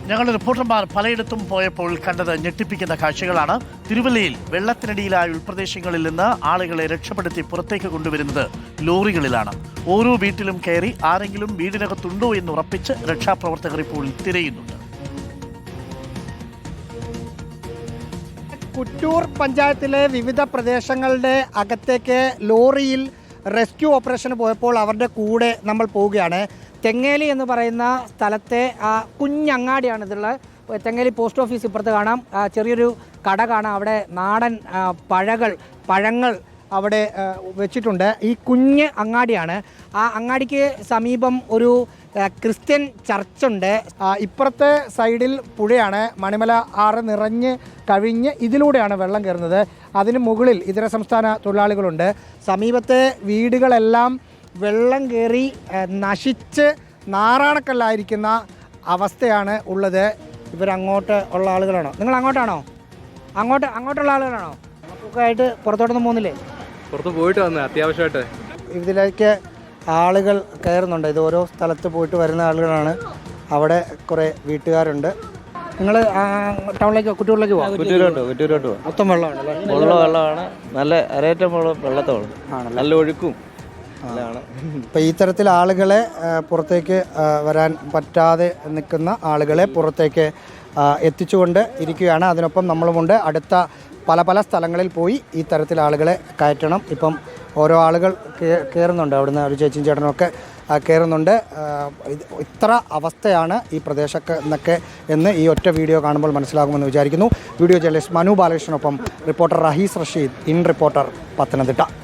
ഞങ്ങളുടെ റിപ്പോർട്ടർമാർ പലയിടത്തും പോയപ്പോൾ കണ്ടത് ഞെട്ടിപ്പിക്കുന്ന കാഴ്ചകളാണ്. തിരുവല്ലയിൽ വെള്ളത്തിനടിയിലായ ഉൾപ്രദേശങ്ങളിൽ നിന്ന് ആളുകളെ രക്ഷപ്പെടുത്തി പുറത്തേക്ക് കൊണ്ടുവരുന്നത് ലോറികളിലാണ്. ഓരോ വീട്ടിലും കയറി ആരെങ്കിലും വീടിനകത്തുണ്ടോ എന്ന് ഉറപ്പിച്ച് രക്ഷാപ്രവർത്തകർ ഇപ്പോൾ തിരയുന്നുണ്ട്. കുറ്റൂർ പഞ്ചായത്തിലെ വിവിധ പ്രദേശങ്ങളുടെ അകത്തേക്ക് ലോറിയിൽ റെസ്ക്യൂ ഓപ്പറേഷന് പോയപ്പോൾ അവരുടെ കൂടെ നമ്മൾ പോവുകയാണ്. തെങ്ങേലി എന്ന് പറയുന്ന സ്ഥലത്തെ കുഞ്ഞങ്ങാടിയാണ് ഇതുള്ളത്. തെങ്ങേലി പോസ്റ്റ് ഓഫീസ് ഇപ്പുറത്ത് കാണാം. ചെറിയൊരു കട കാണാം. അവിടെ നാടൻ പഴങ്ങൾ അവിടെ വെച്ചിട്ടുണ്ട്. ഈ കുഞ്ഞ് അങ്ങാടിയാണ്. ആ അങ്ങാടിക്ക് സമീപം ഒരു ക്രിസ്ത്യൻ ചർച്ചുണ്ട്. ഇപ്പുറത്തെ സൈഡിൽ പുഴയാണ്. മണിമല ആറ് നിറഞ്ഞ് കവിഞ്ഞ് ഇതിലൂടെയാണ് വെള്ളം കയറുന്നത്. അതിന് മുകളിൽ ഇതര സംസ്ഥാന തൊഴിലാളികളുണ്ട്. സമീപത്തെ വീടുകളെല്ലാം വെള്ളം കയറി നശിച്ച് നാറാണക്കല്ലായിരിക്കുന്ന അവസ്ഥയാണ് ഉള്ളത്. ഇവരങ്ങോട്ട് ഉള്ള ആളുകളാണോ? നിങ്ങൾ അങ്ങോട്ടാണോ? അങ്ങോട്ടുള്ള ആളുകളാണോ? നമുക്കൊക്കെ ആയിട്ട് പുറത്തോട്ടൊന്നും പോകുന്നില്ലേ? പുറത്ത് പോയിട്ട് വന്നേ അത്യാവശ്യമായിട്ട്. ഇതിലേക്ക് ആളുകൾ കയറുന്നുണ്ട്. ഇത് ഓരോ സ്ഥലത്ത് പോയിട്ട് വരുന്ന ആളുകളാണ്. അവിടെ കുറേ വീട്ടുകാരുണ്ട്. നിങ്ങൾ ടൗണിലേക്ക് കുറ്റൂരിലേക്ക് പോകാം? കുറ്റൂരോട്ട് പോകാം. മൊത്തം വെള്ളമാണ്. വെള്ളമാണ്. നല്ല അരയറ്റം വെള്ളത്തോളം നല്ല ഒഴുക്കും. ഇപ്പം ഈ തരത്തിൽ ആളുകളെ പുറത്തേക്ക് വരാൻ പറ്റാതെ നിൽക്കുന്ന ആളുകളെ പുറത്തേക്ക് എത്തിച്ചുകൊണ്ട് ഇരിക്കുകയാണ്. അതിനൊപ്പം നമ്മളുമുണ്ട്. അടുത്ത പല സ്ഥലങ്ങളിൽ പോയി ഈ തരത്തിൽ ആളുകളെ കയറ്റണം. ഇപ്പം ഓരോ ആളുകൾ കയറുന്നുണ്ട്. അവിടുന്ന് ഒരു ചേച്ചിയും ചേട്ടനൊക്കെ കയറുന്നുണ്ട്. ഇത്ര അവസ്ഥയാണ് ഈ പ്രദേശത്ത് എന്ന് ഈ ഒറ്റ വീഡിയോ കാണുമ്പോൾ മനസ്സിലാകുമെന്ന് വിചാരിക്കുന്നു. വീഡിയോ ജേർണലിസ്റ്റ് മനു ബാലകൃഷ്ണനൊപ്പം reporter Rahees Rasheed, in reporter, Pathanamthitta.